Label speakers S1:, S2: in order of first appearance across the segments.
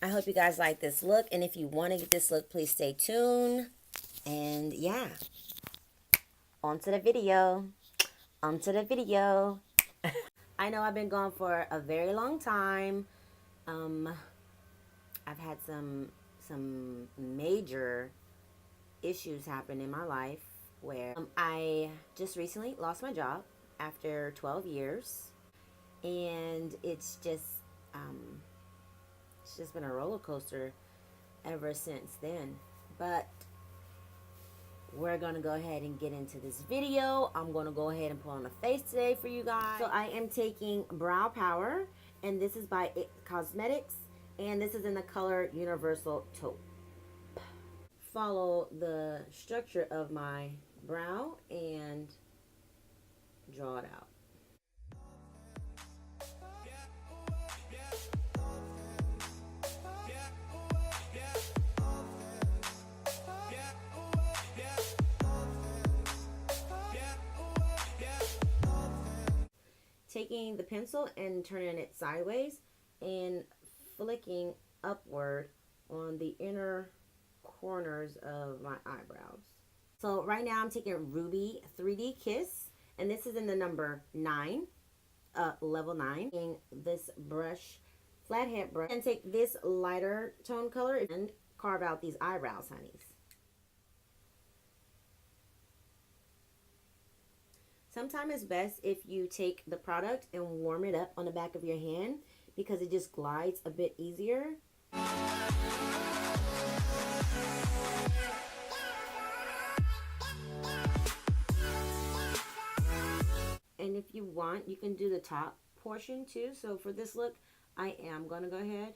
S1: I hope you guys like this look, and if you want to get this look, please stay tuned. And yeah, on to the video. On to the video. I know I've been gone for a very long time. I've had some major issues happen in my life where I just recently lost my job after 12 years, and it's just been a roller coaster ever since then. But we're gonna go ahead and get into this video. I'm gonna go ahead and put on a face today for you guys. So I am taking Brow Power, and this is by It Cosmetics, and this is in the color Universal Taupe. Follow the structure of my brow and draw it out. Taking the pencil and turning it sideways and flicking upward on the inner corners of my eyebrows. So right now I'm taking Ruby 3D Kiss, and this is in the number 9, level 9. Taking this brush, flathead brush, and take this lighter tone color and carve out these eyebrows, honeys. Sometimes it's best if you take the product and warm it up on the back of your hand, because it just glides a bit easier. And if you want, you can do the top portion too. So for this look, I am going to go ahead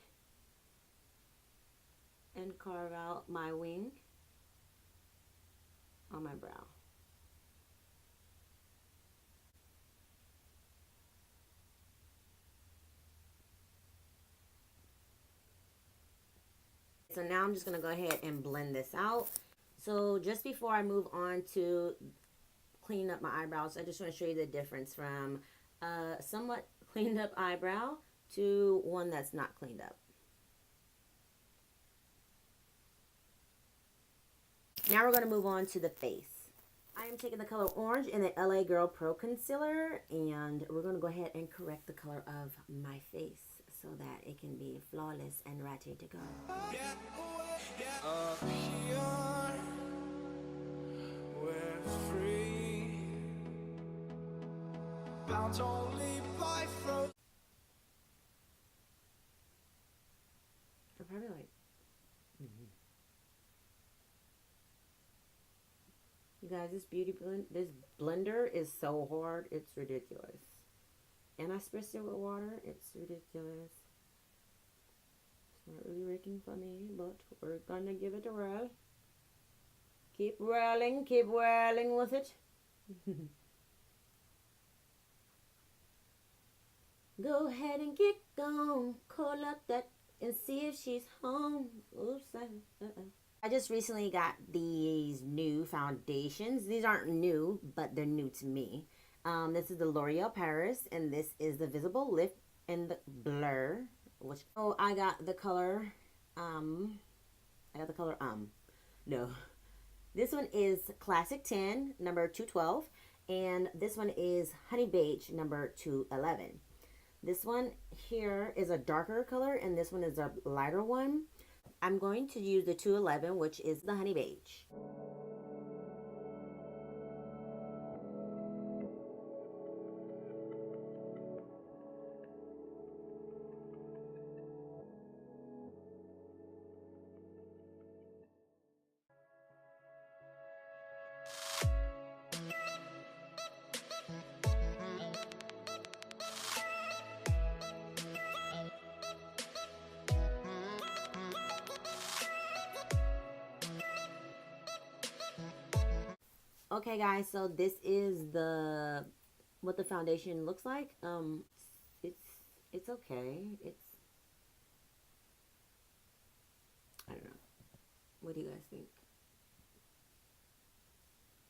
S1: and carve out my wing on my brow. So now I'm just going to go ahead and blend this out. So just before I move on to cleaning up my eyebrows, I just want to show you the difference from a somewhat cleaned up eyebrow to one that's not cleaned up. Now we're going to move on to the face. I am taking the color Orange in the LA Girl Pro Concealer, and we're going to go ahead and correct the color of my face so that it can be flawless and ready to go. We're free. Bound only by throat. They're probably like, You guys, this blender is so hard, it's ridiculous. And I spritz it with water, it's ridiculous. It's not really working for me, but we're gonna give it a whirl. Keep whirling with it. Go ahead and get gone, call up that and see if she's home. Oops, I just recently got these new foundations. These aren't new, but they're new to me. This is the L'Oreal Paris, and this is the Visible Lift and the Blur. Oh, I got the color, no. This one is Classic 10, number 212, and this one is Honey Beige, number 211. This one here is a darker color, and this one is a lighter one. I'm going to use the 211, which is the Honey Beige. Okay guys, so this is what the foundation looks like. It's okay. I don't know. What do you guys think?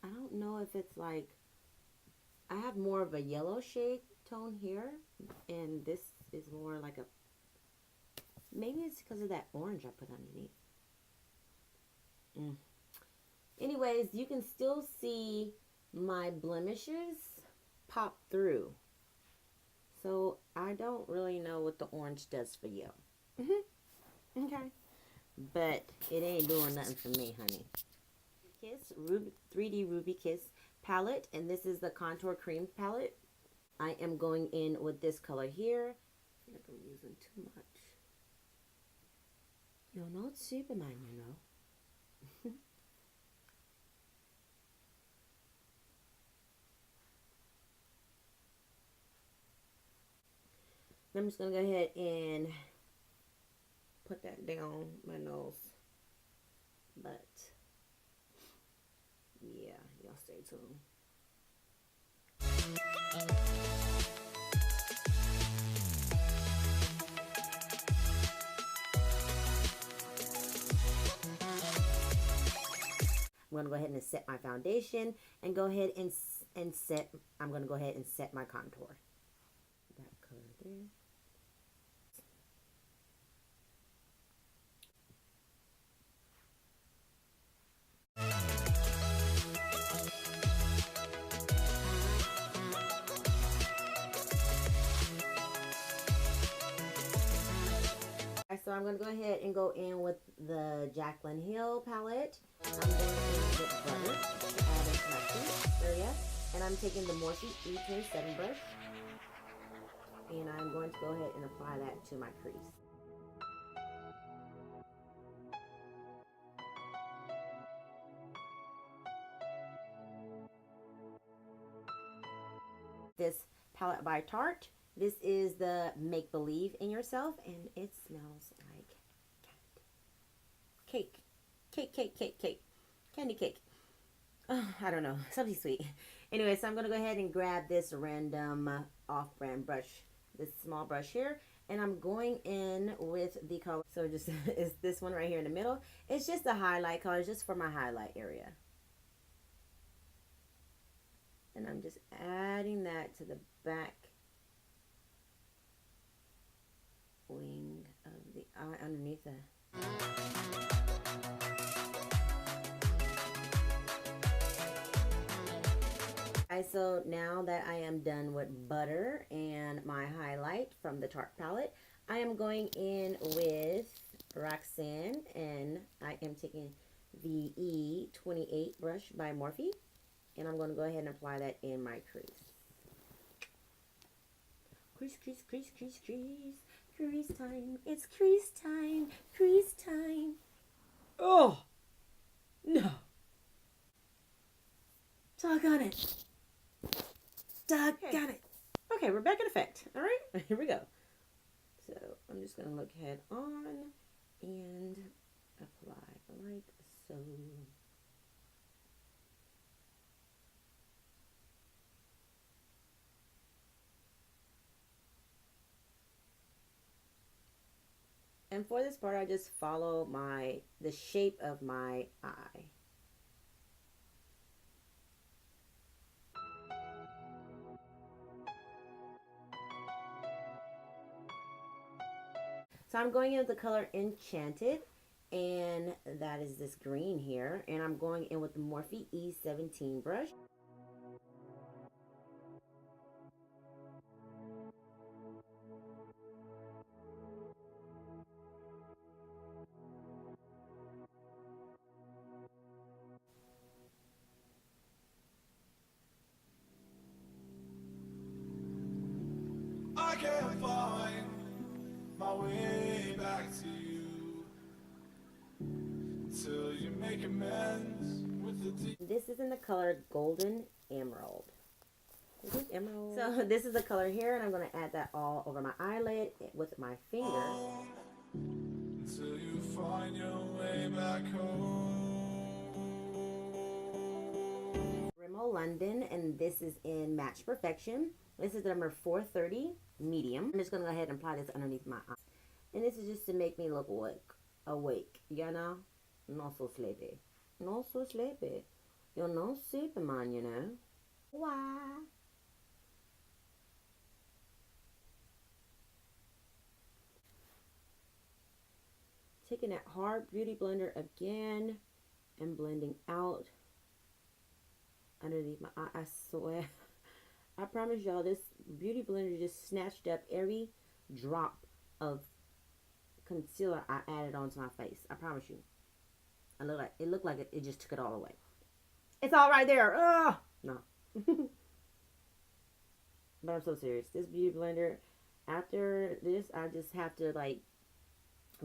S1: I don't know if it's like, I have more of a yellow shade tone here, and this is more like a Maybe it's because of that orange I put underneath. Anyways, you can still see my blemishes pop through. So I don't really know what the orange does for you. Okay. But it ain't doing nothing for me, honey. Kiss 3D Ruby Kiss palette. And this is the Contour Cream palette. I am going in with this color here. I feel like I'm using too much. You're not Superman, you know. I'm just going to go ahead and put that down my nose. But, yeah, y'all stay tuned. I'm going to go ahead and set my foundation and go ahead and set, I'm going to go ahead and set my contour. That color there. So I'm going to go ahead and go in with the Jacklyn Hill palette. I'm going to get butter to add into my crease area. And I'm taking the Morphe E27 brush. And I'm going to go ahead and apply that to my crease. This palette by Tarte. This is the Make Believe in Yourself, and it smells like cake. Cake. Candy cake. Oh, I don't know. Something sweet. Anyway, so I'm going to go ahead and grab this random off-brand brush, this small brush here, and I'm going in with the color. So just is this one right here in the middle. It's just a highlight color, just for my highlight area. And I'm just adding that to the back wing of the eye underneath that. So now that I am done with butter and my highlight from the Tarte palette, I am going in with Roxanne, and I am taking the E28 brush by Morphe, and I'm going to go ahead and apply that in my crease. Crease time. It's crease time. Oh, no. Doggone it. Got it. Okay, we're back in effect. All right, here we go. So I'm just going to look head on and apply like so. And for this part, I just follow the shape of my eye. So I'm going in with the color Enchanted, and that is this green here. And I'm going in with the Morphe E17 brush.
S2: I can't find my way back to you till you make amends with the deep.
S1: This is in the color Golden Emerald. Emerald. So this is the color here, and I'm going to add that all over my eyelid with my finger.
S2: Until you find your way back home.
S1: Rimmel London, and this is in Match Perfection. This is the number 430 medium. I'm just going to go ahead and apply this underneath my eyes. And this is just to make me look awake. You know? Not so sleepy. Not so sleepy. You're not Superman, you know? Why? Taking that hard beauty blender again and blending out underneath my eye. I swear, I promise y'all, this beauty blender just snatched up every drop of concealer I added onto my face. I promise you. It looked like it just took it all away. It's all right there. Ugh! No. But I'm so serious. This beauty blender, after this, I just have to like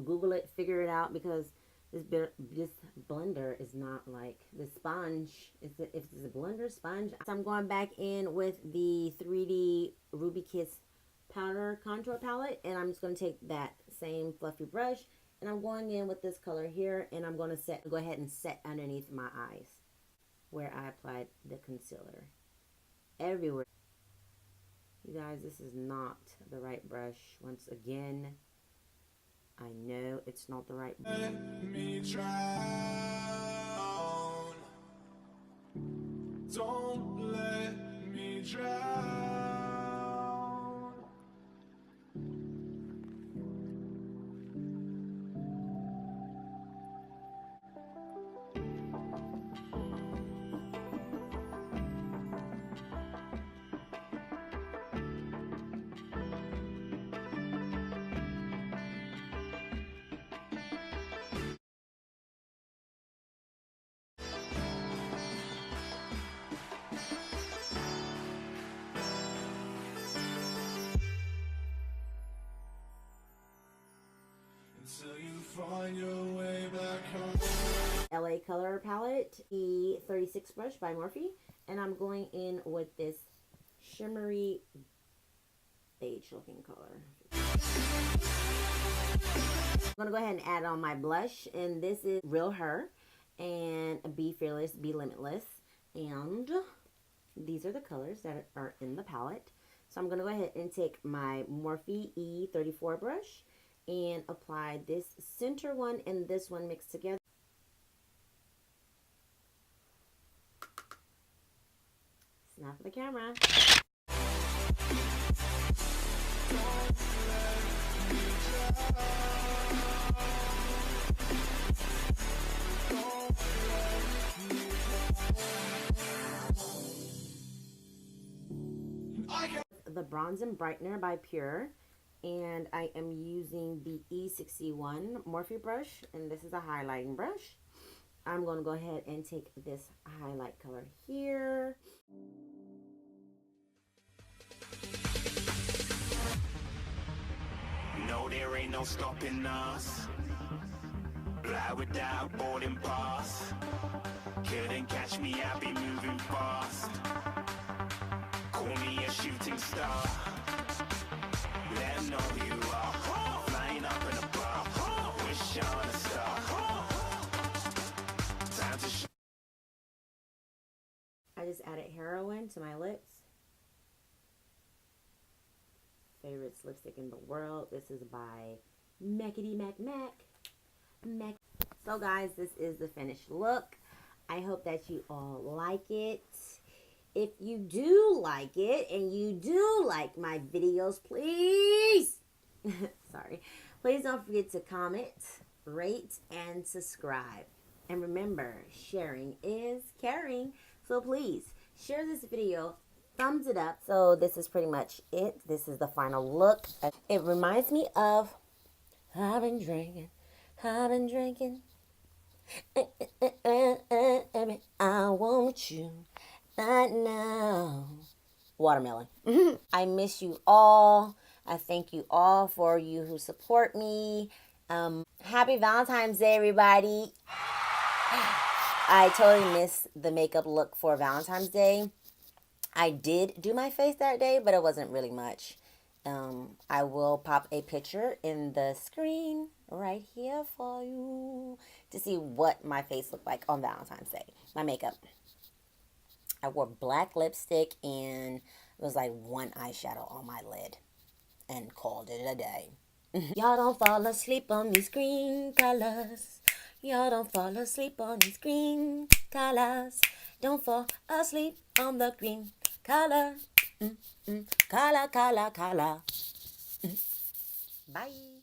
S1: Google it, figure it out, because this blender is not like the sponge. If it's a blender sponge. So I'm going back in with the 3D Ruby Kiss powder contour palette, and I'm just going to take that same fluffy brush, and I'm going in with this color here, and I'm going to go ahead and set underneath my eyes where I applied the concealer. Everywhere. You guys, this is not the right brush. Once again, I know it's not the right brush.
S2: Let me drown. Don't let me drown. Until you find your way back home.
S1: LA Color Palette, the 36 brush by Morphe, and I'm going in with this shimmery beige looking color. I'm going to go ahead and add on my blush, and this is Real Her and Be Fearless, Be Limitless, and these are the colors that are in the palette. So I'm going to go ahead and take my Morphe E34 brush and apply this center one and this one mixed together. Snap for the camera. The Bronze and Brightener by Pure, and I am using the E61 Morphe brush, and this is a highlighting brush. I'm going to go ahead and take this highlight color here.
S3: No, there ain't no stopping us. Fly without boarding pass. Couldn't catch me, I'll be moving fast. Call me a shooting star. Let 'em know who you are. Flying up in a bar. Wish on a star. Time to
S1: I just added heroin to my lips. Favorite lipstick in the world. This is by Mackety Mac Mac. So guys, this is the finished look. I hope that you all like it. If you do like it and you do like my videos, please, please don't forget to comment, rate, and subscribe. And remember, sharing is caring. So please, share this video, thumbs it up. So this is pretty much it. This is the final look. It reminds me of, I've been drinking. I want you right now. Watermelon. I miss you all. I thank you all for you who support me. Happy Valentine's Day, everybody. I totally missed the makeup look for Valentine's Day. I did do my face that day, but it wasn't really much. I will pop a picture in the screen right here for you to see what my face looked like on Valentine's Day. My makeup. I wore black lipstick and it was like one eyeshadow on my lid and called it a day. Y'all don't fall asleep on these green colors. Y'all don't fall asleep on these green colors. Don't fall asleep on the green color. Color. Bye.